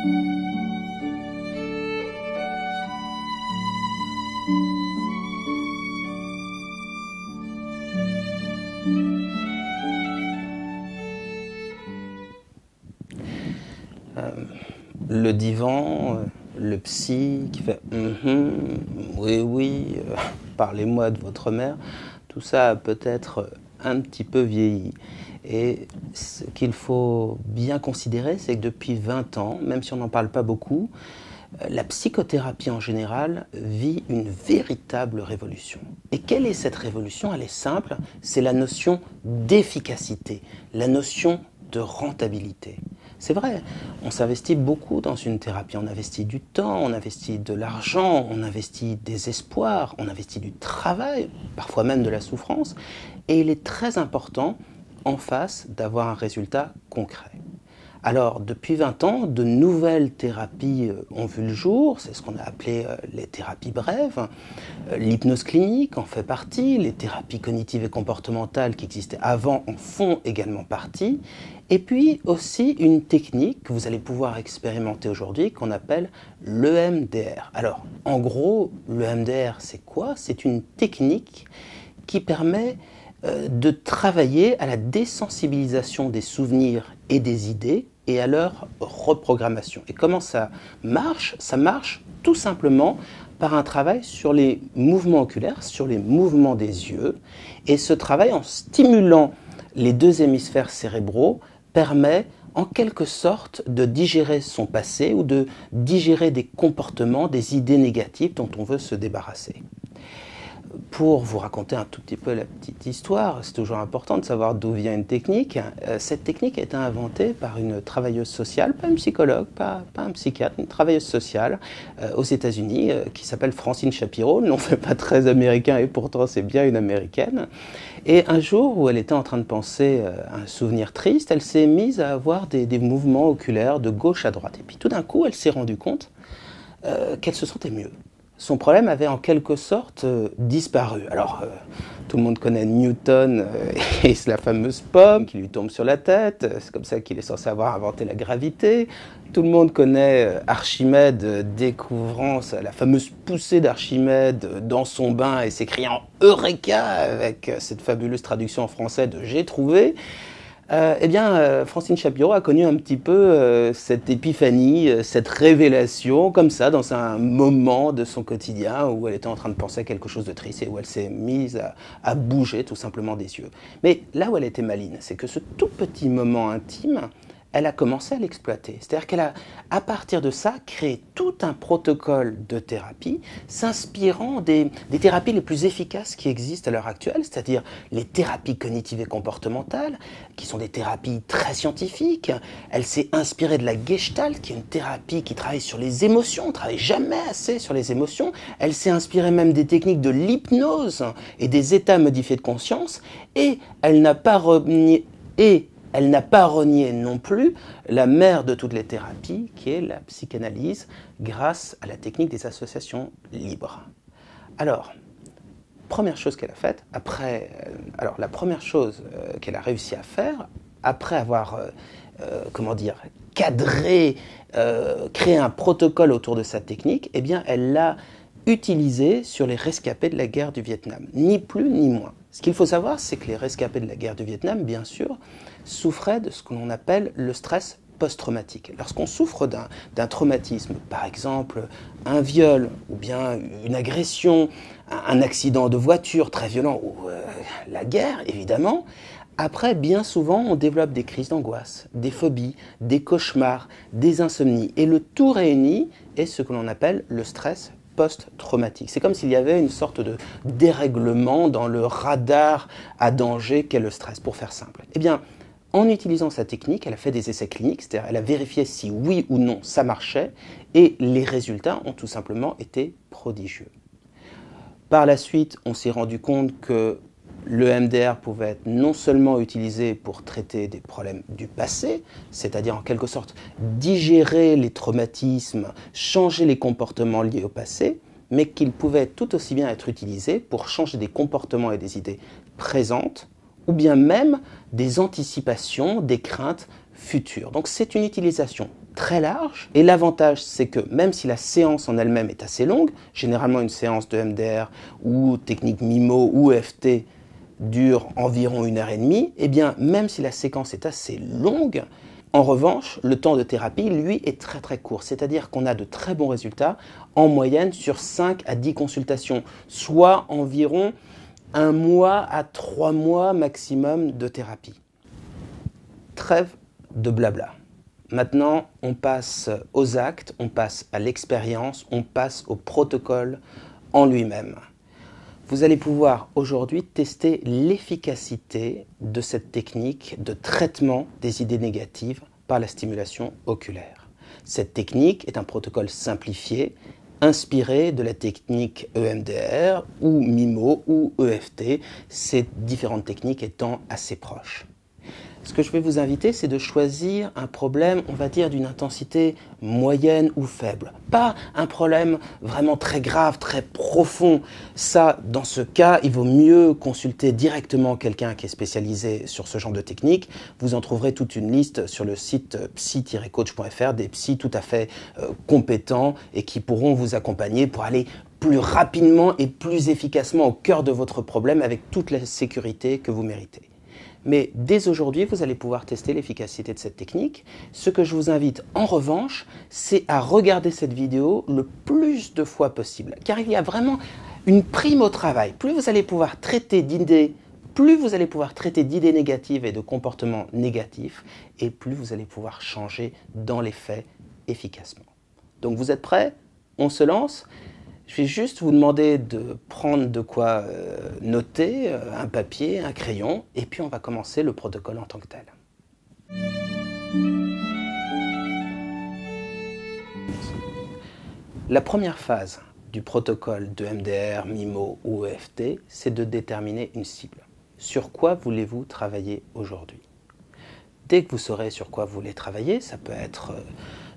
Le divan, le psy qui fait oui, oui, parlez-moi de votre mère, tout ça a peut-être un petit peu vieilli. Et ce qu'il faut bien considérer, c'est que depuis 20 ans, même si on n'en parle pas beaucoup, la psychothérapie en général vit une véritable révolution. Et quelle est cette révolution? Elle est simple, c'est la notion d'efficacité, la notion de rentabilité. C'est vrai, on s'investit beaucoup dans une thérapie, on investit du temps, on investit de l'argent, on investit des espoirs, on investit du travail, parfois même de la souffrance, et il est très important en face d'avoir un résultat concret. Alors, depuis 20 ans, de nouvelles thérapies ont vu le jour, c'est ce qu'on a appelé les thérapies brèves. L'hypnose clinique en fait partie, les thérapies cognitives et comportementales qui existaient avant en font également partie. Et puis aussi une technique que vous allez pouvoir expérimenter aujourd'hui qu'on appelle l'EMDR. Alors, en gros, l'EMDR, c'est quoi? C'est une technique qui permet de travailler à la désensibilisation des souvenirs et des idées et à leur reprogrammation. Et comment ça marche? Ça marche tout simplement par un travail sur les mouvements oculaires, sur les mouvements des yeux. Et ce travail, en stimulant les deux hémisphères cérébraux, permet en quelque sorte de digérer son passé ou de digérer des comportements, des idées négatives dont on veut se débarrasser. Pour vous raconter un tout petit peu la petite histoire, c'est toujours important de savoir d'où vient une technique. Cette technique a été inventée par une travailleuse sociale, pas une psychologue, pas un psychiatre, une travailleuse sociale aux États-Unis qui s'appelle Francine Shapiro. Le nom fait pas très américain et pourtant c'est bien une américaine. Et un jour où elle était en train de penser à un souvenir triste, elle s'est mise à avoir des mouvements oculaires de gauche à droite. Et puis tout d'un coup, elle s'est rendue compte qu'elle se sentait mieux. Son problème avait en quelque sorte disparu. Alors, tout le monde connaît Newton et la fameuse pomme qui lui tombe sur la tête. C'est comme ça qu'il est censé avoir inventé la gravité. Tout le monde connaît Archimède découvrant la fameuse poussée d'Archimède dans son bain et s'écriant « Eureka !» avec cette fabuleuse traduction en français de « J'ai trouvé ». Francine Shapiro a connu un petit peu cette épiphanie, cette révélation, comme ça, dans un moment de son quotidien où elle était en train de penser à quelque chose de triste et où elle s'est mise à bouger tout simplement des yeux. Mais là où elle était maligne, c'est que ce tout petit moment intime, elle a commencé à l'exploiter. C'est-à-dire qu'elle a, à partir de ça, créé tout un protocole de thérapie s'inspirant des thérapies les plus efficaces qui existent à l'heure actuelle, c'est-à-dire les thérapies cognitives et comportementales, qui sont des thérapies très scientifiques. Elle s'est inspirée de la Gestalt, qui est une thérapie qui travaille sur les émotions. On ne travaille jamais assez sur les émotions. Elle s'est inspirée même des techniques de l'hypnose et des états modifiés de conscience. Et elle n'a pas renié non plus la mère de toutes les thérapies, qui est la psychanalyse, grâce à la technique des associations libres. Alors, première chose qu'elle a faite, la première chose qu'elle a réussi à faire, après avoir, cadré, créé un protocole autour de sa technique, eh bien, elle l'a utilisé sur les rescapés de la guerre du Vietnam, ni plus ni moins. Ce qu'il faut savoir, c'est que les rescapés de la guerre du Vietnam, bien sûr, souffraient de ce que l'on appelle le stress post-traumatique. Lorsqu'on souffre d'un traumatisme, par exemple un viol ou bien une agression, un accident de voiture très violent ou la guerre, évidemment, après, bien souvent, on développe des crises d'angoisse, des phobies, des cauchemars, des insomnies. Et le tout réuni est ce que l'on appelle le stress post-traumatique. C'est comme s'il y avait une sorte de dérèglement dans le radar à danger qu'est le stress, pour faire simple. Eh bien, en utilisant sa technique, elle a fait des essais cliniques, c'est-à-dire elle a vérifié si oui ou non ça marchait, et les résultats ont tout simplement été prodigieux. Par la suite, on s'est rendu compte que le MDR pouvait être non seulement utilisé pour traiter des problèmes du passé, c'est-à-dire en quelque sorte digérer les traumatismes, changer les comportements liés au passé, mais qu'il pouvait tout aussi bien être utilisé pour changer des comportements et des idées présentes, ou bien même des anticipations, des craintes futures. Donc c'est une utilisation très large. Et l'avantage, c'est que même si la séance en elle-même est assez longue, généralement une séance de MDR ou technique MIMO ou EFT dure environ 1h30, eh bien, même si la séquence est assez longue, en revanche, le temps de thérapie, lui, est très très court. C'est-à-dire qu'on a de très bons résultats en moyenne sur 5 à 10 consultations, soit environ 1 mois à 3 mois maximum de thérapie. Trêve de blabla. Maintenant, on passe aux actes, on passe à l'expérience, on passe au protocole en lui-même. Vous allez pouvoir aujourd'hui tester l'efficacité de cette technique de traitement des idées négatives par la stimulation oculaire. Cette technique est un protocole simplifié, inspiré de la technique EMDR ou MIMO ou EFT, ces différentes techniques étant assez proches. Ce que je vais vous inviter, c'est de choisir un problème, on va dire, d'une intensité moyenne ou faible. Pas un problème vraiment très grave, très profond. Ça, dans ce cas, il vaut mieux consulter directement quelqu'un qui est spécialisé sur ce genre de technique. Vous en trouverez toute une liste sur le site psy-coach.fr, des psys tout à fait compétents et qui pourront vous accompagner pour aller plus rapidement et plus efficacement au cœur de votre problème avec toute la sécurité que vous méritez. Mais dès aujourd'hui, vous allez pouvoir tester l'efficacité de cette technique. Ce que je vous invite en revanche, c'est à regarder cette vidéo le plus de fois possible. Car il y a vraiment une prime au travail. Plus vous allez pouvoir traiter d'idées, négatives et de comportements négatifs, et plus vous allez pouvoir changer dans les faits efficacement. Donc vous êtes prêts? On se lance? Je vais juste vous demander de prendre de quoi noter, un papier, un crayon, et puis on va commencer le protocole en tant que tel. La première phase du protocole de MDR, MIMO ou EFT, c'est de déterminer une cible. Sur quoi voulez-vous travailler aujourd'hui? Dès que vous saurez sur quoi vous voulez travailler, ça peut être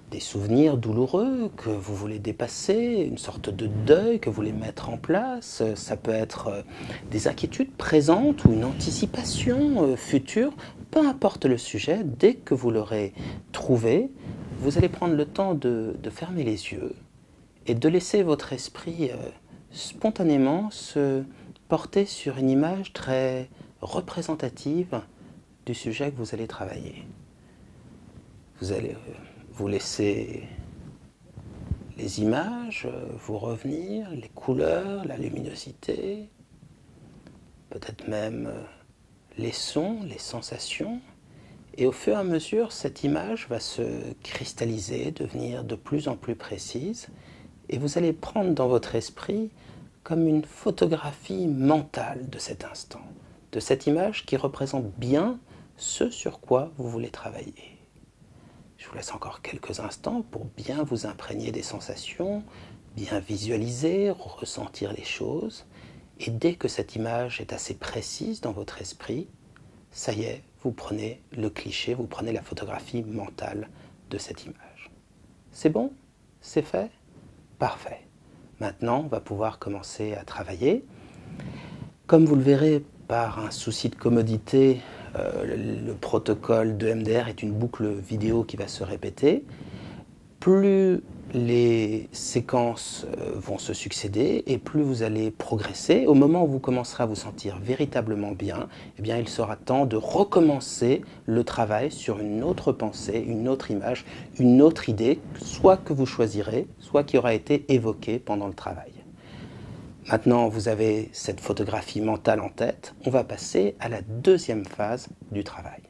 des souvenirs douloureux que vous voulez dépasser, une sorte de deuil que vous voulez mettre en place, ça peut être des inquiétudes présentes ou une anticipation future, peu importe le sujet, dès que vous l'aurez trouvé, vous allez prendre le temps de fermer les yeux et de laisser votre esprit spontanément se porter sur une image très représentative du sujet que vous allez travailler. Vous allez vous laisser les images vous revenir, les couleurs, la luminosité, peut-être même les sons, les sensations. Et au fur et à mesure, cette image va se cristalliser, devenir de plus en plus précise. Et vous allez prendre dans votre esprit comme une photographie mentale de cet instant, de cette image qui représente bien ce sur quoi vous voulez travailler. Je vous laisse encore quelques instants pour bien vous imprégner des sensations, bien visualiser, ressentir les choses. Et dès que cette image est assez précise dans votre esprit, ça y est, vous prenez le cliché, vous prenez la photographie mentale de cette image. C'est bon? C'est fait? Parfait. Maintenant, on va pouvoir commencer à travailler. Comme vous le verrez, par un souci de commodité, le protocole de MDR est une boucle vidéo qui va se répéter. Plus les séquences vont se succéder et plus vous allez progresser. Au moment où vous commencerez à vous sentir véritablement bien, eh bien, il sera temps de recommencer le travail sur une autre pensée, une autre image, une autre idée, soit que vous choisirez, soit qui aura été évoquée pendant le travail. Maintenant, vous avez cette photographie mentale en tête. On va passer à la deuxième phase du travail.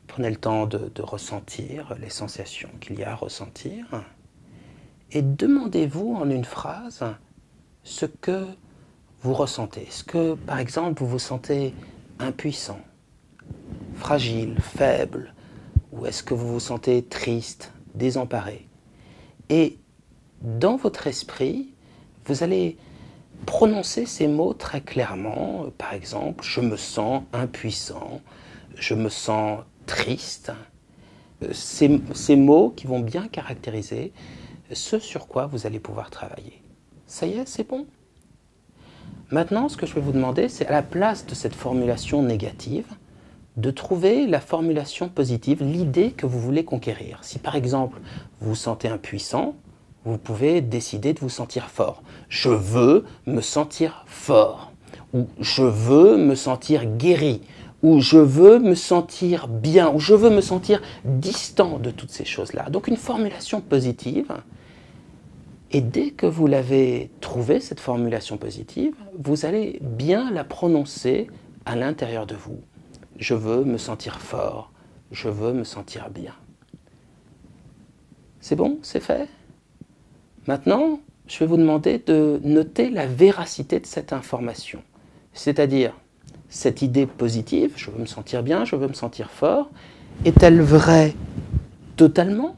Prenez le temps de ressentir les sensations qu'il y a à ressentir et demandez-vous en une phrase ce que vous ressentez. Est-ce que, par exemple, vous vous sentez impuissant, fragile, faible, ou est-ce que vous vous sentez triste, désemparé? Et dans votre esprit, vous allez prononcer ces mots très clairement. Par exemple, je me sens impuissant, je me sens triste. Ces mots qui vont bien caractériser ce sur quoi vous allez pouvoir travailler. Ça y est, c'est bon? Maintenant, ce que je vais vous demander, c'est à la place de cette formulation négative, de trouver la formulation positive, l'idée que vous voulez conquérir. Si par exemple, vous vous sentez impuissant, vous pouvez décider de vous sentir fort. Je veux me sentir fort. Ou je veux me sentir guéri. Ou je veux me sentir bien. Ou je veux me sentir distant de toutes ces choses-là. Donc une formulation positive. Et dès que vous l'avez trouvée, cette formulation positive, vous allez bien la prononcer à l'intérieur de vous. Je veux me sentir fort. Je veux me sentir bien. C'est bon? C'est fait? Maintenant, je vais vous demander de noter la véracité de cette information. C'est-à-dire, cette idée positive, je veux me sentir bien, je veux me sentir fort, est-elle vraie totalement?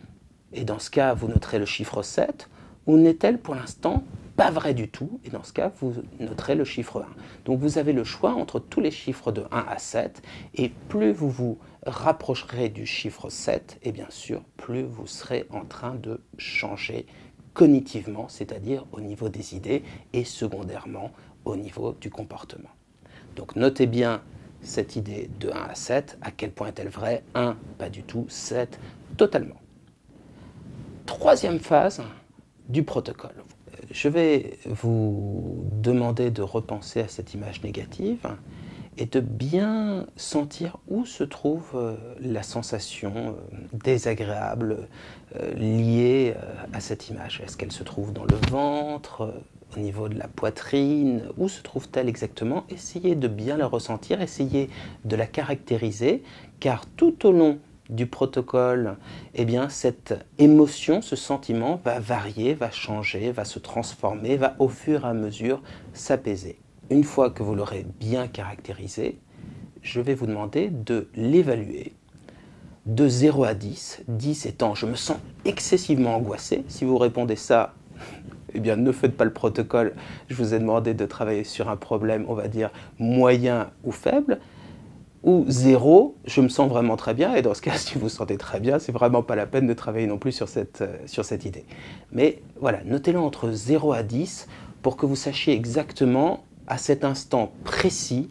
Et dans ce cas, vous noterez le chiffre 7, ou n'est-elle pour l'instant pas vraie du tout? Et dans ce cas, vous noterez le chiffre 1. Donc vous avez le choix entre tous les chiffres de 1 à 7, et plus vous vous rapprocherez du chiffre 7, et bien sûr, plus vous serez en train de changer cognitivement, c'est-à-dire au niveau des idées, et secondairement au niveau du comportement. Donc notez bien cette idée de 1 à 7, à quel point est-elle vraie? 1, pas du tout, 7, totalement. Troisième phase du protocole. Je vais vous demander de repenser à cette image négative et de bien sentir où se trouve la sensation désagréable liée à cette image. Est-ce qu'elle se trouve dans le ventre, au niveau de la poitrine? Où se trouve-t-elle exactement? Essayez de bien la ressentir, essayez de la caractériser, car tout au long du protocole, eh bien, cette émotion, ce sentiment va varier, va changer, va se transformer, va au fur et à mesure s'apaiser. Une fois que vous l'aurez bien caractérisé, je vais vous demander de l'évaluer de 0 à 10, 10 étant je me sens excessivement angoissé. Si vous répondez ça, eh bien ne faites pas le protocole, je vous ai demandé de travailler sur un problème, on va dire, moyen ou faible. Ou 0, je me sens vraiment très bien, et dans ce cas, si vous vous sentez très bien, c'est vraiment pas la peine de travailler non plus sur cette idée. Mais voilà, notez-le entre 0 à 10 pour que vous sachiez exactement, à cet instant précis,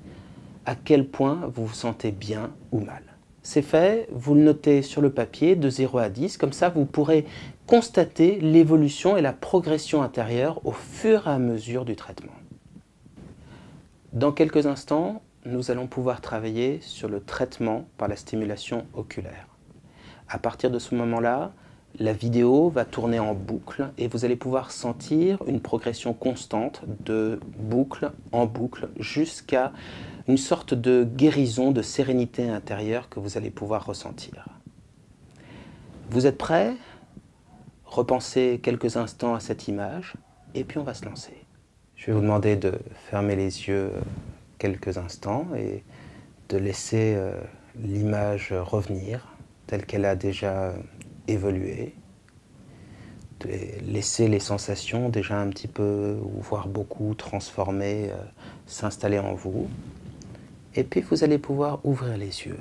à quel point vous vous sentez bien ou mal. C'est fait, vous le notez sur le papier de 0 à 10, comme ça vous pourrez constater l'évolution et la progression intérieure au fur et à mesure du traitement. Dans quelques instants, nous allons pouvoir travailler sur le traitement par la stimulation oculaire. À partir de ce moment-là, la vidéo va tourner en boucle et vous allez pouvoir sentir une progression constante de boucle en boucle jusqu'à une sorte de guérison, de sérénité intérieure que vous allez pouvoir ressentir. Vous êtes prêts? Repensez quelques instants à cette image et puis on va se lancer. Je vais vous demander de fermer les yeux quelques instants et de laisser l'image revenir telle qu'elle a déjà évolué, de laisser les sensations déjà un petit peu, ou voire beaucoup, transformées, s'installer en vous. Et puis vous allez pouvoir ouvrir les yeux.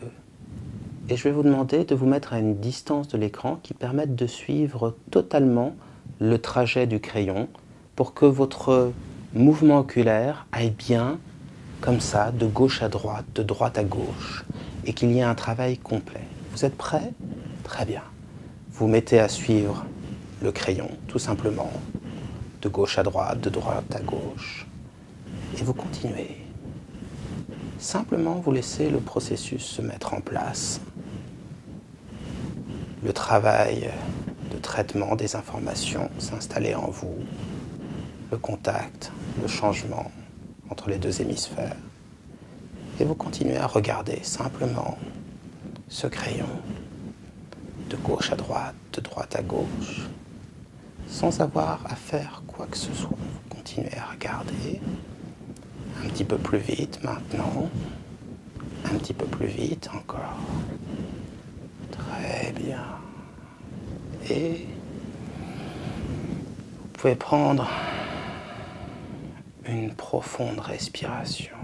Et je vais vous demander de vous mettre à une distance de l'écran qui permette de suivre totalement le trajet du crayon pour que votre mouvement oculaire aille bien, comme ça, de gauche à droite, de droite à gauche, et qu'il y ait un travail complet. Vous êtes prêts? Très bien. Vous mettez à suivre le crayon, tout simplement, de gauche à droite à gauche, et vous continuez. Simplement, vous laissez le processus se mettre en place. Le travail de traitement des informations s'installer en vous, le contact, le changement entre les deux hémisphères. Et vous continuez à regarder simplement ce crayon de gauche à droite à gauche, sans avoir à faire quoi que ce soit. Vous continuez à regarder un petit peu plus vite maintenant, un petit peu plus vite encore. Très bien. Et vous pouvez prendre une profonde respiration.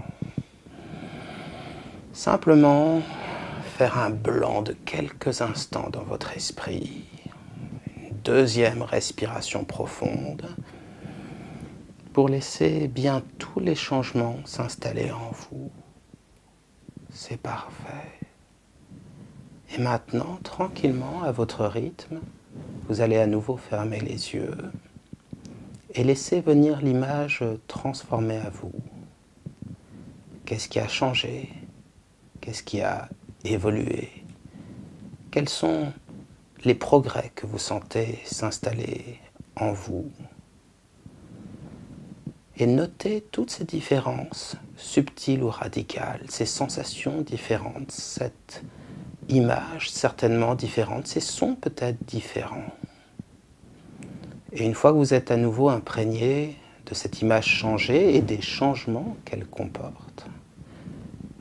Simplement faire un blanc de quelques instants dans votre esprit. Une deuxième respiration profonde pour laisser bien tous les changements s'installer en vous. C'est parfait. Et maintenant, tranquillement, à votre rythme, vous allez à nouveau fermer les yeux et laisser venir l'image transformée à vous. Qu'est-ce qui a changé? Qu'est-ce qui a évolué? Quels sont les progrès que vous sentez s'installer en vous? Et notez toutes ces différences, subtiles ou radicales, ces sensations différentes, cette image certainement différente, ces sons peut-être différents. Et une fois que vous êtes à nouveau imprégné de cette image changée et des changements qu'elle comporte,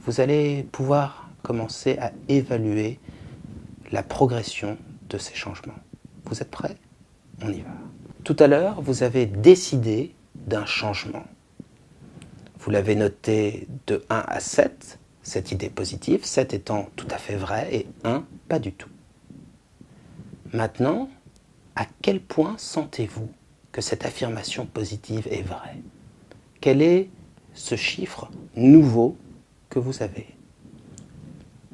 vous allez pouvoir commencer à évaluer la progression de ces changements. Vous êtes prêts? On y va. Tout à l'heure, vous avez décidé d'un changement. Vous l'avez noté de 1 à 7, cette idée positive, 7 étant tout à fait vrai et 1 pas du tout. Maintenant, à quel point sentez-vous que cette affirmation positive est vraie? Quel est ce chiffre nouveau que vous avez?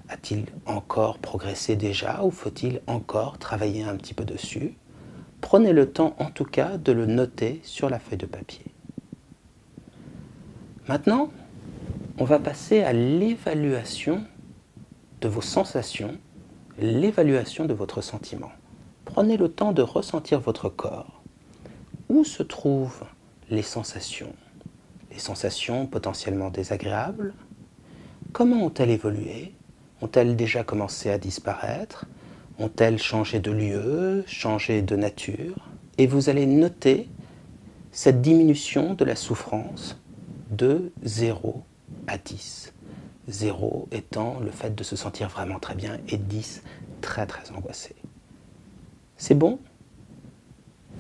A-t-il encore progressé déjà ou faut-il encore travailler un petit peu dessus? Prenez le temps en tout cas de le noter sur la feuille de papier. Maintenant, on va passer à l'évaluation de vos sensations, l'évaluation de votre sentiment. Prenez le temps de ressentir votre corps. Où se trouvent les sensations? Les sensations potentiellement désagréables? Comment ont-elles évolué? Ont-elles déjà commencé à disparaître? Ont-elles changé de lieu, changé de nature? Et vous allez noter cette diminution de la souffrance de 0 à 10. 0 étant le fait de se sentir vraiment très bien et 10 très très angoissé. C'est bon?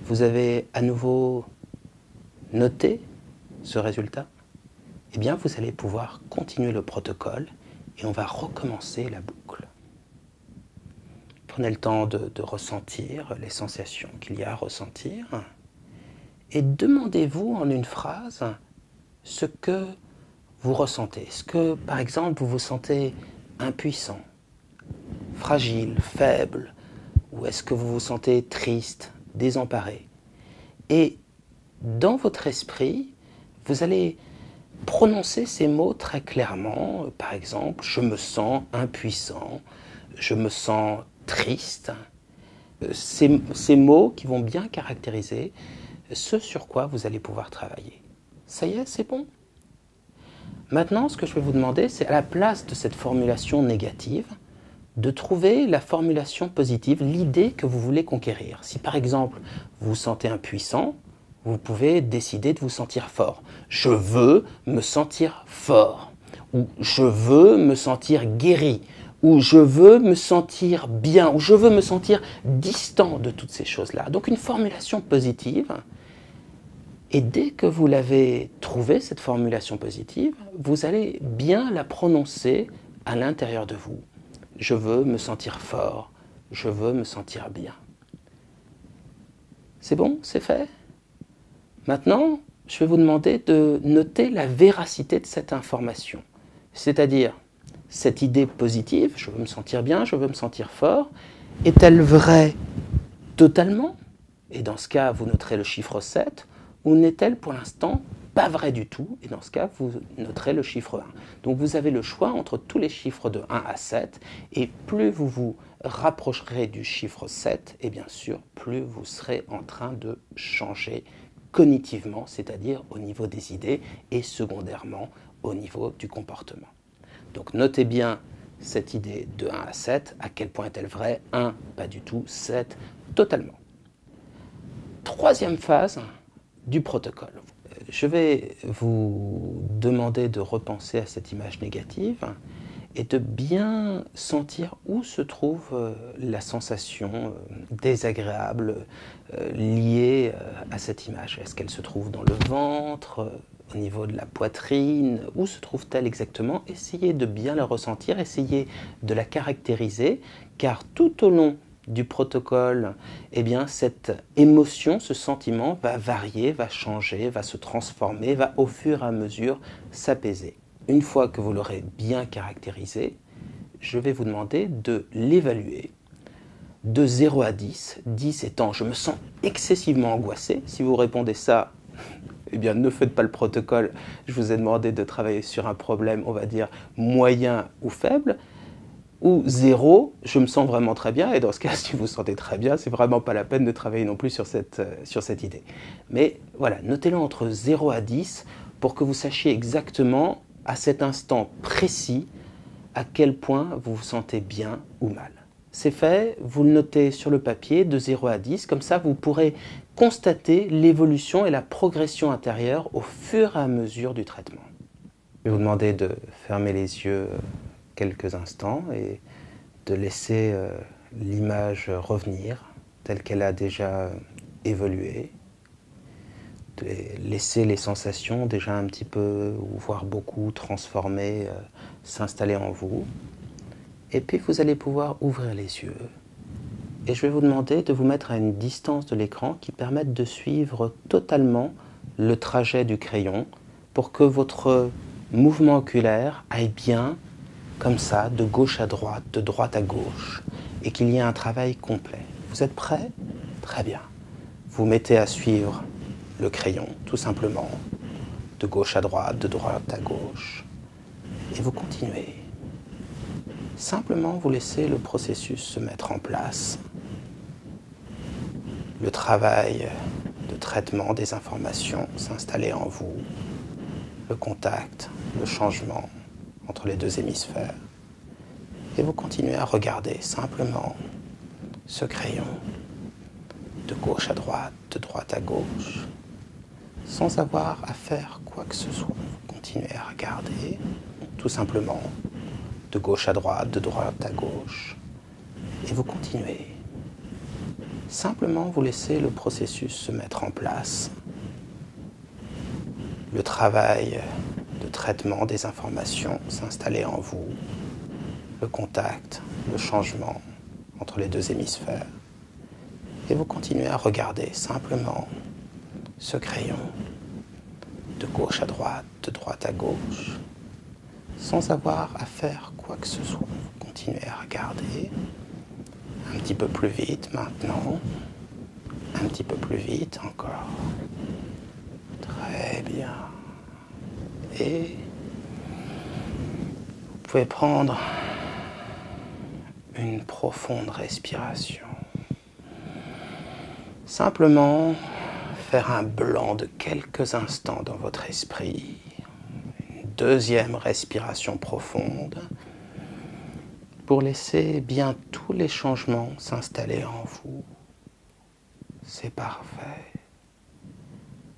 Vous avez à nouveau noté ce résultat? Eh bien, vous allez pouvoir continuer le protocole et on va recommencer la boucle. Prenez le temps de ressentir les sensations qu'il y a à ressentir et demandez-vous en une phrase ce que vous ressentez. Est-ce que, par exemple, vous vous sentez impuissant, fragile, faible, ou est-ce que vous vous sentez triste, désemparé? Et dans votre esprit, vous allez prononcer ces mots très clairement. Par exemple, je me sens impuissant, je me sens triste. Ces mots qui vont bien caractériser ce sur quoi vous allez pouvoir travailler. Ça y est, c'est bon? Maintenant, ce que je vais vous demander, c'est à la place de cette formulation négative, de trouver la formulation positive, l'idée que vous voulez conquérir. Si par exemple, vous vous sentez impuissant, vous pouvez décider de vous sentir fort. Je veux me sentir fort. Ou je veux me sentir guéri. Ou je veux me sentir bien. Ou je veux me sentir distant de toutes ces choses-là. Donc une formulation positive. Et dès que vous l'avez trouvée, cette formulation positive, vous allez bien la prononcer à l'intérieur de vous. Je veux me sentir fort. Je veux me sentir bien. C'est bon? C'est fait? Maintenant, je vais vous demander de noter la véracité de cette information. C'est-à-dire, cette idée positive, je veux me sentir bien, je veux me sentir fort, est-elle vraie totalement? Et dans ce cas, vous noterez le chiffre 7, ou n'est-elle pour l'instant pas vraie du tout? Et dans ce cas, vous noterez le chiffre 1. Donc vous avez le choix entre tous les chiffres de 1 à 7, et plus vous vous rapprocherez du chiffre 7, et bien sûr, plus vous serez en train de changer cognitivement, c'est-à-dire au niveau des idées, et secondairement au niveau du comportement. Donc notez bien cette idée de 1 à 7, à quel point est-elle vraie? 1, pas du tout, 7, totalement. Troisième phase du protocole. Je vais vous demander de repenser à cette image négative et de bien sentir où se trouve la sensation désagréable liée à cette image. Est-ce qu'elle se trouve dans le ventre, au niveau de la poitrine? Où se trouve-t-elle exactement? Essayez de bien la ressentir, essayez de la caractériser, car tout au long du protocole, eh bien, cette émotion, ce sentiment va varier, va changer, va se transformer, va au fur et à mesure s'apaiser. Une fois que vous l'aurez bien caractérisé, je vais vous demander de l'évaluer de 0 à 10, 10 étant je me sens excessivement angoissé. Si vous répondez ça, eh bien ne faites pas le protocole, je vous ai demandé de travailler sur un problème, on va dire, moyen ou faible. Ou 0, je me sens vraiment très bien, et dans ce cas, si vous vous sentez très bien, c'est vraiment pas la peine de travailler non plus sur cette idée. Mais voilà, notez-le entre 0 à 10 pour que vous sachiez exactement, à cet instant précis, à quel point vous vous sentez bien ou mal. C'est fait, vous le notez sur le papier de 0 à 10, comme ça vous pourrez constater l'évolution et la progression intérieure au fur et à mesure du traitement. Je vais vous demander de fermer les yeux quelques instants et de laisser l'image revenir telle qu'elle a déjà évolué, de laisser les sensations déjà un petit peu, ou voire beaucoup, transformées, s'installer en vous. Et puis vous allez pouvoir ouvrir les yeux. Et je vais vous demander de vous mettre à une distance de l'écran qui permette de suivre totalement le trajet du crayon pour que votre mouvement oculaire aille bien, comme ça, de gauche à droite, de droite à gauche, et qu'il y ait un travail complet. Vous êtes prêts? Très bien. Vous mettez à suivre le crayon, tout simplement, de gauche à droite, de droite à gauche, et vous continuez. Simplement, vous laissez le processus se mettre en place. Le travail de traitement des informations s'installer en vous. Le contact, le changement entre les deux hémisphères. Et vous continuez à regarder simplement ce crayon de gauche à droite à gauche, sans avoir à faire quoi que ce soit. Vous continuez à regarder tout simplement de gauche à droite à gauche, et vous continuez. Simplement, vous laissez le processus se mettre en place. Le travail de traitement des informations s'installer en vous. Le contact, le changement entre les deux hémisphères. Et vous continuez à regarder simplement ce crayon de gauche à droite à gauche, sans avoir à faire quoi que ce soit. Vous continuez à regarder un petit peu plus vite maintenant, un petit peu plus vite encore. Très bien. Et vous pouvez prendre une profonde respiration. Simplement faire un blanc de quelques instants dans votre esprit. Une deuxième respiration profonde pour laisser bien tous les changements s'installer en vous. C'est parfait.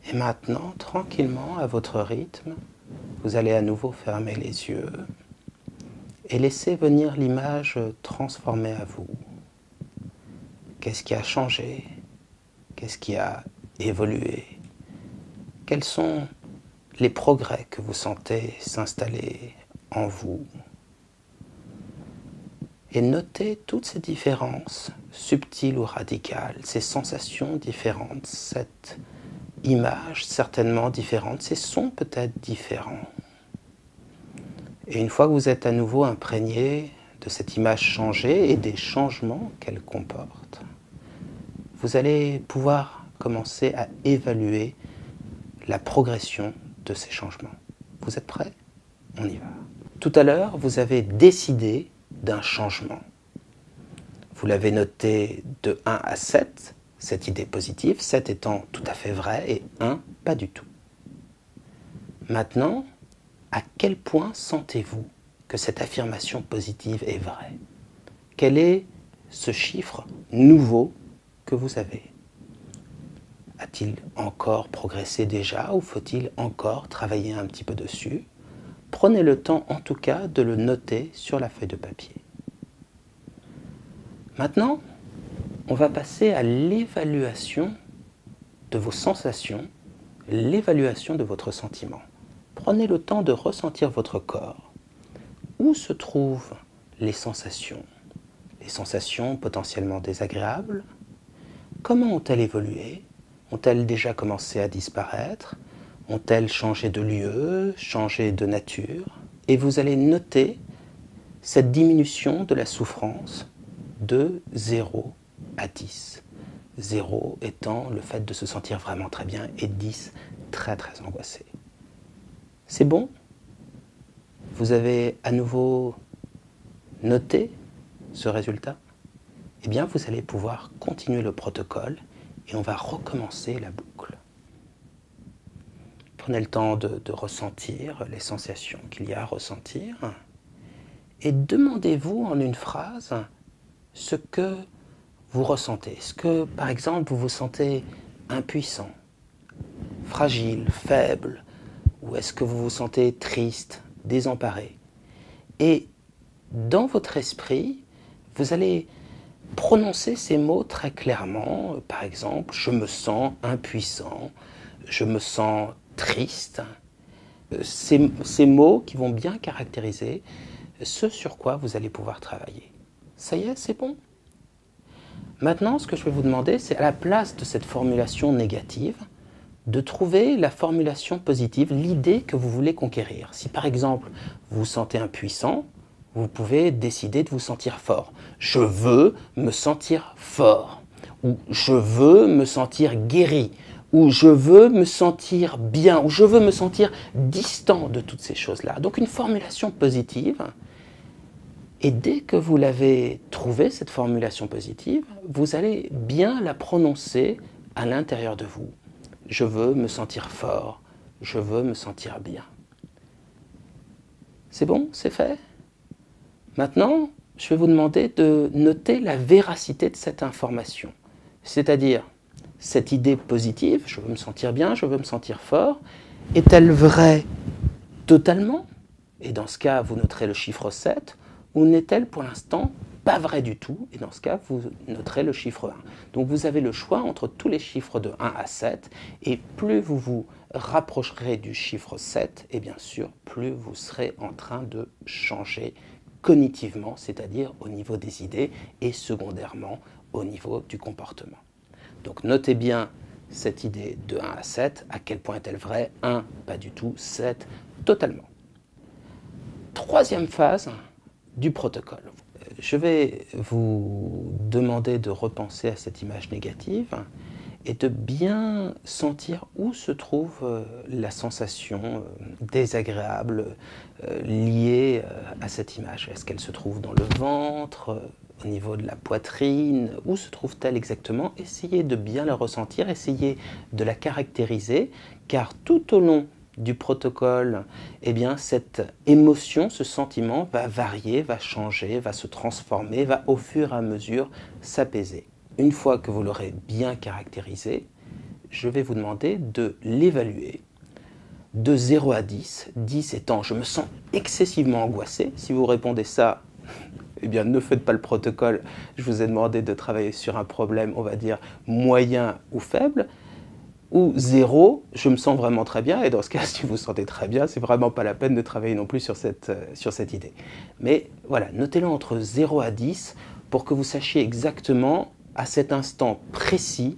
Et maintenant, tranquillement, à votre rythme, vous allez à nouveau fermer les yeux et laisser venir l'image transformée à vous. Qu'est-ce qui a changé? Qu'est-ce qui a évolué? Quels sont les progrès que vous sentez s'installer en vous? Et notez toutes ces différences, subtiles ou radicales, ces sensations différentes, cette image certainement différente, ces sons peut-être différents. Et une fois que vous êtes à nouveau imprégné de cette image changée et des changements qu'elle comporte, vous allez pouvoir commencer à évaluer la progression de ces changements. Vous êtes prêts? On y va. Tout à l'heure, vous avez décidé d'un changement. Vous l'avez noté de 1 à 7, cette idée positive, 7 étant tout à fait vrai et 1 pas du tout. Maintenant, à quel point sentez-vous que cette affirmation positive est vraie? Quel est ce chiffre nouveau que vous avez? A-t-il encore progressé déjà ou faut-il encore travailler un petit peu dessus? Prenez le temps en tout cas de le noter sur la feuille de papier. Maintenant, on va passer à l'évaluation de vos sensations, l'évaluation de votre sentiment. Prenez le temps de ressentir votre corps. Où se trouvent les sensations? Les sensations potentiellement désagréables? Comment ont-elles évolué? Ont-elles déjà commencé à disparaître? Ont-elles changé de lieu, changé de nature? Et vous allez noter cette diminution de la souffrance de 0 à 10. 0 étant le fait de se sentir vraiment très bien et 10 très très angoissé. C'est bon? Vous avez à nouveau noté ce résultat? Eh bien, vous allez pouvoir continuer le protocole et on va recommencer la boucle. Prenez le temps de ressentir les sensations qu'il y a à ressentir et demandez-vous en une phrase ce que vous ressentez. Est-ce que, par exemple, vous vous sentez impuissant, fragile, faible, ou est-ce que vous vous sentez triste, désemparé? Et dans votre esprit, vous allez prononcer ces mots très clairement. Par exemple, je me sens impuissant, je me sens triste. Ces mots qui vont bien caractériser ce sur quoi vous allez pouvoir travailler. Ça y est, c'est bon? Maintenant, ce que je vais vous demander, c'est à la place de cette formulation négative, de trouver la formulation positive, l'idée que vous voulez conquérir. Si par exemple, vous vous sentez impuissant, vous pouvez décider de vous sentir fort. Je veux me sentir fort. Ou je veux me sentir guéri. Ou je veux me sentir bien. Ou je veux me sentir distant de toutes ces choses-là. Donc une formulation positive. Et dès que vous l'avez trouvée, cette formulation positive, vous allez bien la prononcer à l'intérieur de vous. Je veux me sentir fort. Je veux me sentir bien. C'est bon? C'est fait? Maintenant, je vais vous demander de noter la véracité de cette information. C'est-à-dire, cette idée positive, je veux me sentir bien, je veux me sentir fort, est-elle vraie totalement? Et dans ce cas, vous noterez le chiffre 7, ou n'est-elle pour l'instant pas vraie du tout? Et dans ce cas, vous noterez le chiffre 1. Donc vous avez le choix entre tous les chiffres de 1 à 7, et plus vous vous rapprocherez du chiffre 7, et bien sûr, plus vous serez en train de changer cognitivement, c'est-à-dire au niveau des idées, et secondairement au niveau du comportement. Donc notez bien cette idée de 1 à 7, à quel point est-elle vraie? 1, pas du tout, 7, totalement. Troisième phase du protocole. Je vais vous demander de repenser à cette image négative et de bien sentir où se trouve la sensation désagréable liée à cette image. Est-ce qu'elle se trouve dans le ventre, au niveau de la poitrine? Où se trouve-t-elle exactement? Essayez de bien la ressentir, essayez de la caractériser, car tout au long du protocole, eh bien, cette émotion, ce sentiment va varier, va changer, va se transformer, va au fur et à mesure s'apaiser. Une fois que vous l'aurez bien caractérisé, je vais vous demander de l'évaluer de 0 à 10, 10 étant je me sens excessivement angoissé. Si vous répondez ça, eh bien ne faites pas le protocole, je vous ai demandé de travailler sur un problème, on va dire, moyen ou faible. Ou 0, je me sens vraiment très bien, et dans ce cas, si vous vous sentez très bien, c'est vraiment pas la peine de travailler non plus sur cette idée. Mais voilà, notez-le entre 0 à 10 pour que vous sachiez exactement, à cet instant précis,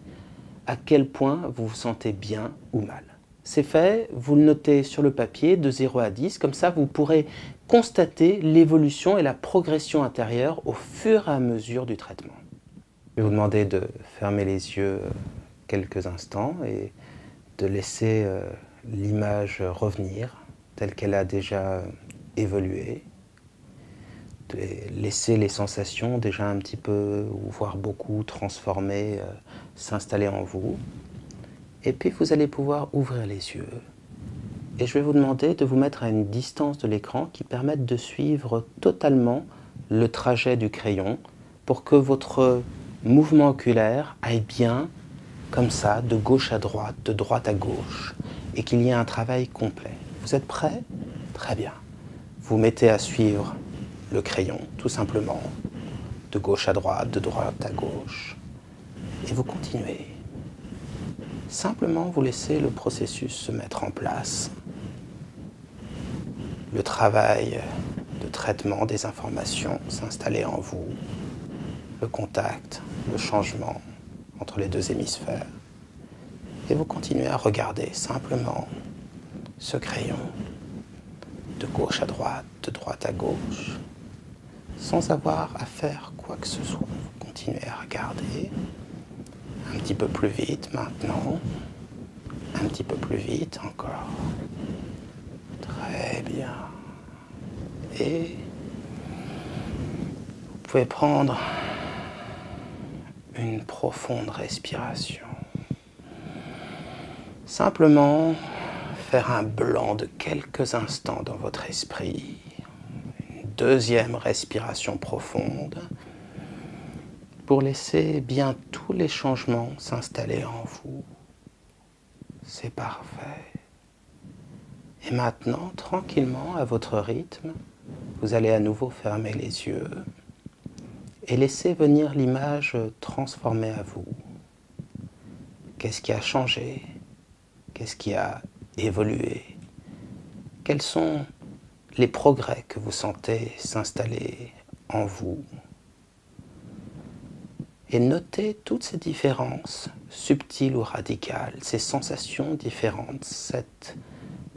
à quel point vous vous sentez bien ou mal. C'est fait, vous le notez sur le papier de 0 à 10, comme ça vous pourrez constater l'évolution et la progression intérieure au fur et à mesure du traitement. Je vais vous demander de fermer les yeux quelques instants et de laisser l'image revenir telle qu'elle a déjà évolué, de laisser les sensations déjà un petit peu, ou voire beaucoup, transformées, s'installer en vous. Et puis vous allez pouvoir ouvrir les yeux. Et je vais vous demander de vous mettre à une distance de l'écran qui permette de suivre totalement le trajet du crayon pour que votre mouvement oculaire aille bien comme ça, de gauche à droite, de droite à gauche, et qu'il y ait un travail complet. Vous êtes prêts? Très bien. Vous mettez à suivre le crayon, tout simplement, de gauche à droite à gauche, et vous continuez. Simplement, vous laissez le processus se mettre en place. Le travail de traitement des informations s'installer en vous, le contact, le changement entre les deux hémisphères. Et vous continuez à regarder simplement ce crayon de gauche à droite à gauche. sans avoir à faire quoi que ce soit. Vous continuez à regarder. Un petit peu plus vite maintenant. Un petit peu plus vite encore. Très bien. Et vous pouvez prendre une profonde respiration. Simplement faire un blanc de quelques instants dans votre esprit. Une deuxième respiration profonde pour laisser bien tous les changements s'installer en vous. C'est parfait. Et maintenant, tranquillement, à votre rythme, vous allez à nouveau fermer les yeux et laisser venir l'image transformée à vous. Qu'est-ce qui a changé? Qu'est-ce qui a évolué? Quels sont les progrès que vous sentez s'installer en vous? Et notez toutes ces différences, subtiles ou radicales, ces sensations différentes, cette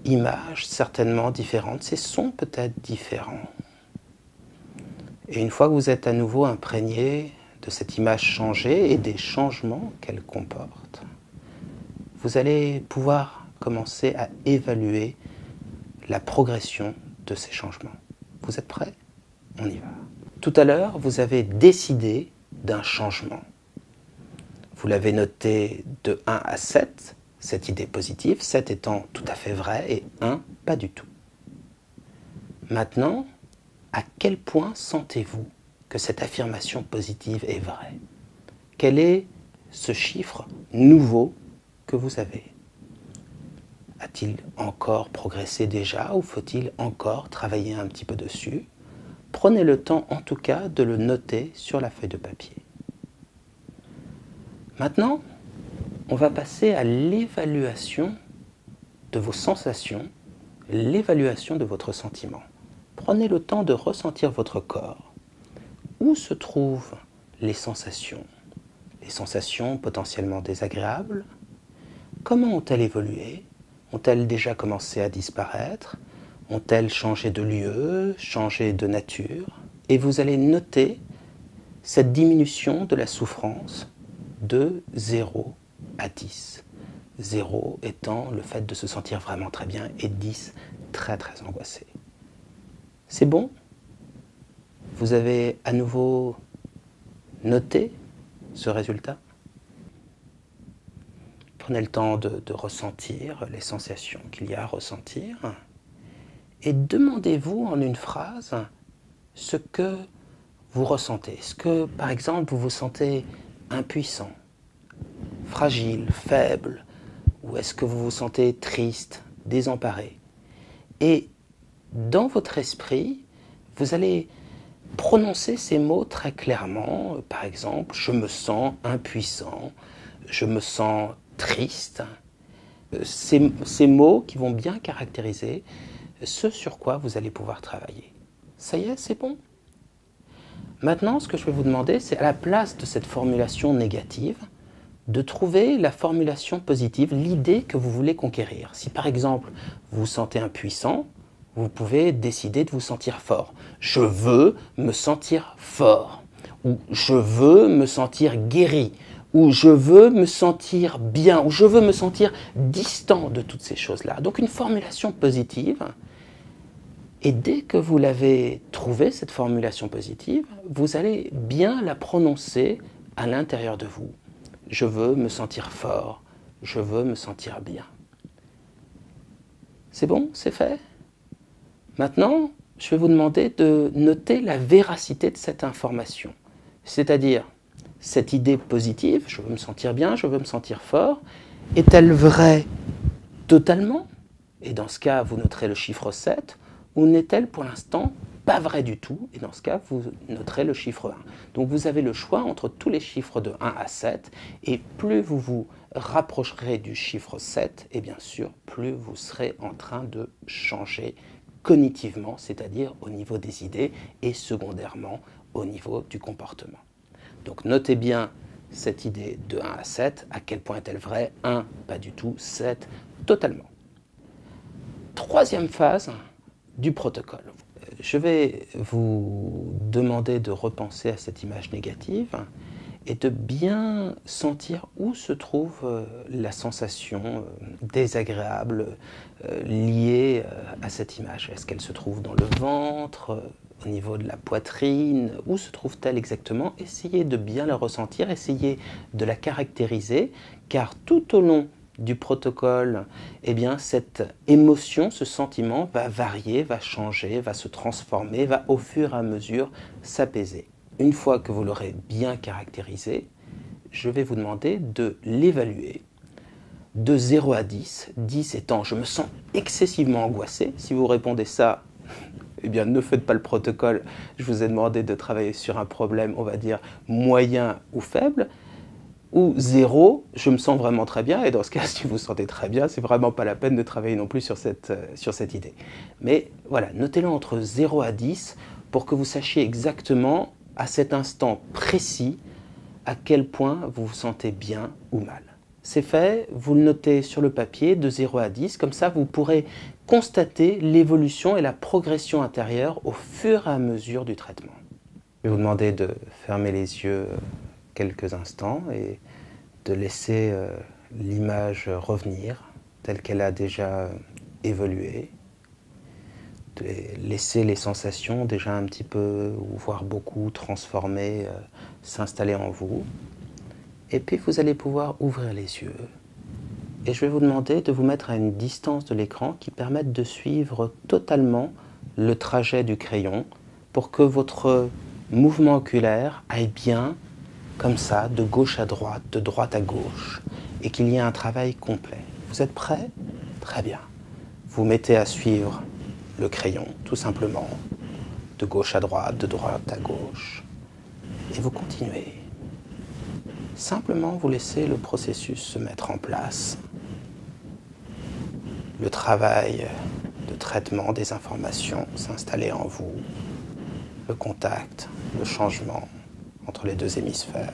image certainement différente, ces sons peut-être différents. Et une fois que vous êtes à nouveau imprégné de cette image changée et des changements qu'elle comporte, vous allez pouvoir commencer à évaluer la progression de ces changements. Vous êtes prêts? On y va. Tout à l'heure, vous avez décidé d'un changement. Vous l'avez noté de 1 à 7, cette idée positive, 7 étant tout à fait vrai et 1 pas du tout. Maintenant, à quel point sentez-vous que cette affirmation positive est vraie? Quel est ce chiffre nouveau que vous avez? A-t-il encore progressé déjà ou faut-il encore travailler un petit peu dessus? Prenez le temps en tout cas de le noter sur la feuille de papier. Maintenant, on va passer à l'évaluation de vos sensations, l'évaluation de votre sentiment. Prenez le temps de ressentir votre corps. Où se trouvent les sensations? Les sensations potentiellement désagréables? Comment ont-elles évolué? Ont-elles déjà commencé à disparaître? Ont-elles changé de lieu, changé de nature? Et vous allez noter cette diminution de la souffrance de 0 à 10. 0 étant le fait de se sentir vraiment très bien et 10 très très angoissé. C'est bon? Vous avez à nouveau noté ce résultat? Prenez le temps de ressentir les sensations qu'il y a à ressentir et demandez-vous en une phrase ce que vous ressentez. Est-ce que, par exemple, vous vous sentez impuissant, fragile, faible, ou est-ce que vous vous sentez triste, désemparé? Et dans votre esprit, vous allez prononcer ces mots très clairement. Par exemple, je me sens impuissant, je me sens triste. Ces mots qui vont bien caractériser ce sur quoi vous allez pouvoir travailler. Ça y est, c'est bon? Maintenant, ce que je vais vous demander, c'est à la place de cette formulation négative, de trouver la formulation positive, l'idée que vous voulez conquérir. Si par exemple, vous vous sentez impuissant, vous pouvez décider de vous sentir fort. Je veux me sentir fort. Ou je veux me sentir guéri. Ou je veux me sentir bien. Ou je veux me sentir distant de toutes ces choses-là. Donc une formulation positive. Et dès que vous l'avez trouvée, cette formulation positive, vous allez bien la prononcer à l'intérieur de vous. Je veux me sentir fort. Je veux me sentir bien. C'est bon? C'est fait? Maintenant, je vais vous demander de noter la véracité de cette information. C'est-à-dire, cette idée positive, je veux me sentir bien, je veux me sentir fort, est-elle vraie totalement? Et dans ce cas, vous noterez le chiffre 7, ou n'est-elle pour l'instant pas vraie du tout? Et dans ce cas, vous noterez le chiffre 1. Donc vous avez le choix entre tous les chiffres de 1 à 7, et plus vous vous rapprocherez du chiffre 7, et bien sûr, plus vous serez en train de changer cognitivement, c'est-à-dire au niveau des idées, et secondairement au niveau du comportement. Donc notez bien cette idée de 1 à 7, à quel point est-elle vraie? 1, pas du tout, 7, totalement. Troisième phase du protocole. Je vais vous demander de repenser à cette image négative et de bien sentir où se trouve la sensation désagréable liée à cette image. Est-ce qu'elle se trouve dans le ventre, au niveau de la poitrine? Où se trouve-t-elle exactement? Essayez de bien la ressentir, essayez de la caractériser, car tout au long du protocole, eh bien, cette émotion, ce sentiment va varier, va changer, va se transformer, va au fur et à mesure s'apaiser. Une fois que vous l'aurez bien caractérisé, je vais vous demander de l'évaluer de 0 à 10, 10 étant je me sens excessivement angoissé. Si vous répondez ça, eh bien ne faites pas le protocole, je vous ai demandé de travailler sur un problème, on va dire, moyen ou faible. Ou 0, je me sens vraiment très bien, et dans ce cas, si vous vous sentez très bien, c'est vraiment pas la peine de travailler non plus sur cette idée. Mais voilà, notez-le entre 0 à 10 pour que vous sachiez exactement, à cet instant précis, à quel point vous vous sentez bien ou mal. C'est fait, vous le notez sur le papier de 0 à 10, comme ça vous pourrez constater l'évolution et la progression intérieure au fur et à mesure du traitement. Je vais vous demander de fermer les yeux quelques instants et de laisser l'image revenir telle qu'elle a déjà évolué, de laisser les sensations déjà un petit peu, ou voire beaucoup, transformées, s'installer en vous. Et puis vous allez pouvoir ouvrir les yeux. Et je vais vous demander de vous mettre à une distance de l'écran qui permette de suivre totalement le trajet du crayon pour que votre mouvement oculaire aille bien, comme ça, de gauche à droite, de droite à gauche, et qu'il y ait un travail complet. Vous êtes prêts? Très bien. Vous mettez à suivre le crayon, tout simplement, de gauche à droite à gauche, et vous continuez. Simplement, vous laissez le processus se mettre en place. Le travail de traitement des informations s'installer en vous, le contact, le changement entre les deux hémisphères.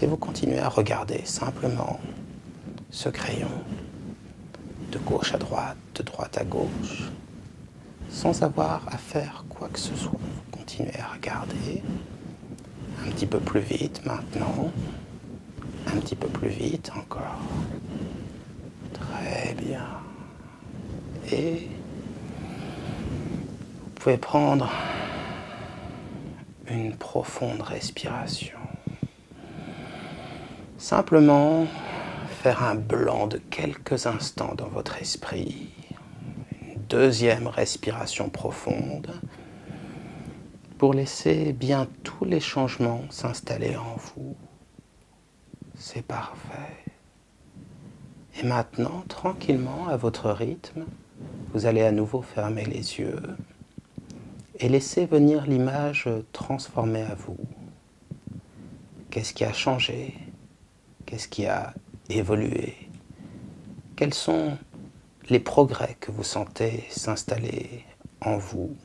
Et vous continuez à regarder simplement ce crayon de gauche à droite à gauche, sans avoir à faire quoi que ce soit. Vous continuez à regarder un petit peu plus vite maintenant, un petit peu plus vite encore. Très bien. Et vous pouvez prendre une profonde respiration. Simplement faire un blanc de quelques instants dans votre esprit. Une deuxième respiration profonde pour laisser bien tous les changements s'installer en vous. C'est parfait. Et maintenant, tranquillement, à votre rythme, vous allez à nouveau fermer les yeux et laisser venir l'image transformée à vous. Qu'est-ce qui a changé? Qu'est-ce qui a évolué? Quels sont les progrès que vous sentez s'installer en vous?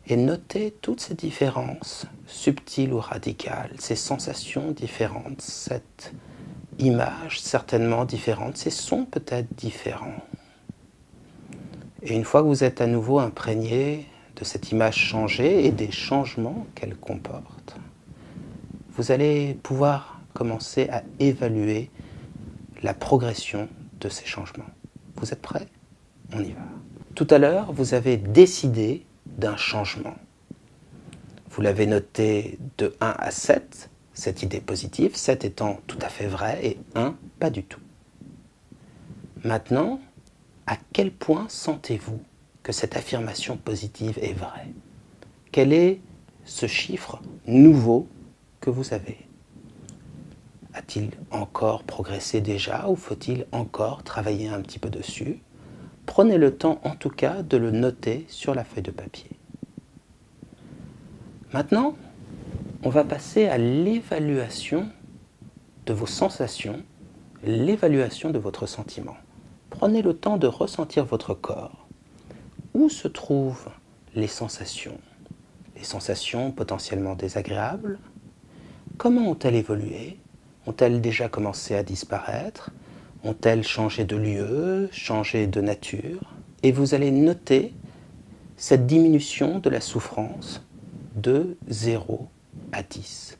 Et notez toutes ces différences, subtiles ou radicales, ces sensations différentes, cette image certainement différente, ces sons peut-être différents. Et une fois que vous êtes à nouveau imprégné de cette image changée et des changements qu'elle comporte, vous allez pouvoir commencer à évaluer la progression de ces changements. Vous êtes prêts? On y va. Tout à l'heure, vous avez décidé d'un changement. Vous l'avez noté de 1 à 7, cette idée positive, 7 étant tout à fait vrai et 1 pas du tout. Maintenant, à quel point sentez-vous que cette affirmation positive est vraie? Quel est ce chiffre nouveau que vous avez? A-t-il encore progressé déjà ou faut-il encore travailler un petit peu dessus? Prenez le temps en tout cas de le noter sur la feuille de papier. Maintenant, on va passer à l'évaluation de vos sensations, l'évaluation de votre sentiment. Prenez le temps de ressentir votre corps. Où se trouvent les sensations? Les sensations potentiellement désagréables? Comment ont-elles évolué? Ont-elles déjà commencé à disparaître? Ont-elles changé de lieu, changé de nature? Et vous allez noter cette diminution de la souffrance de 0 à 10.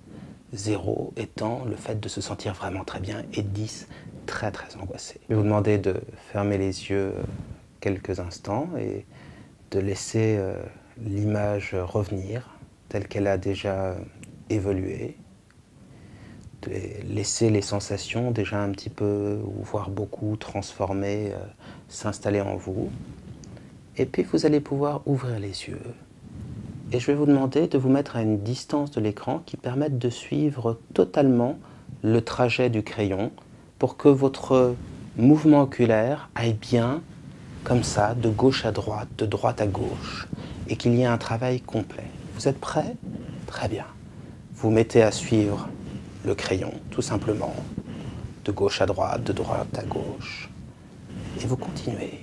0 étant le fait de se sentir vraiment très bien et 10 très très angoissé. Je vais vous demander de fermer les yeux quelques instants et de laisser l'image revenir telle qu'elle a déjà évolué, de laisser les sensations déjà un petit peu, ou voire beaucoup, transformées, s'installer en vous. Et puis vous allez pouvoir ouvrir les yeux. Et je vais vous demander de vous mettre à une distance de l'écran qui permette de suivre totalement le trajet du crayon pour que votre mouvement oculaire aille bien, comme ça, de gauche à droite, de droite à gauche, et qu'il y ait un travail complet. Vous êtes prêts? Très bien. Vous mettez à suivre le crayon, tout simplement, de gauche à droite à gauche, et vous continuez.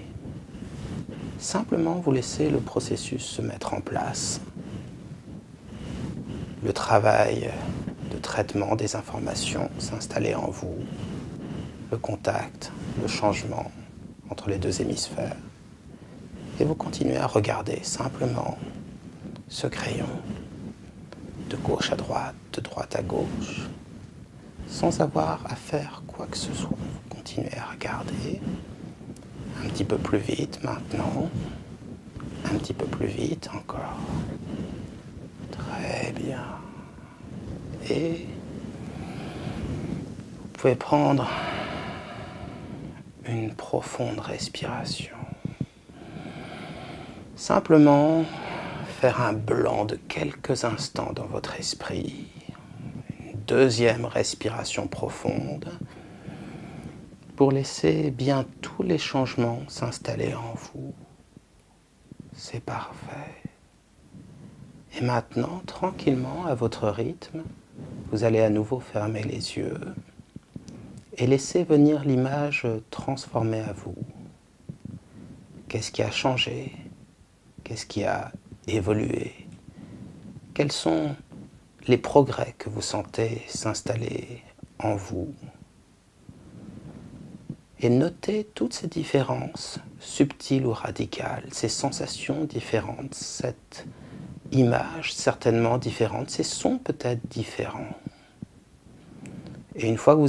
Simplement, vous laissez le processus se mettre en place. Le travail de traitement des informations s'installer en vous, le contact, le changement entre les deux hémisphères. Et vous continuez à regarder simplement ce crayon de gauche à droite à gauche, sans avoir à faire quoi que ce soit. Vous continuez à regarder un petit peu plus vite maintenant, un petit peu plus vite encore. Très bien. Et vous pouvez prendre une profonde respiration. Simplement faire un blanc de quelques instants dans votre esprit. Une deuxième respiration profonde pour laisser bien tous les changements s'installer en vous. C'est parfait. Et maintenant, tranquillement, à votre rythme, vous allez à nouveau fermer les yeux et laisser venir l'image transformée à vous. Qu'est-ce qui a changé? Qu'est-ce qui a évolué? Quels sont les progrès que vous sentez s'installer en vous? Et notez toutes ces différences, subtiles ou radicales, ces sensations différentes, cette image certainement différente, ces sons peut-être différents. Et une fois que vous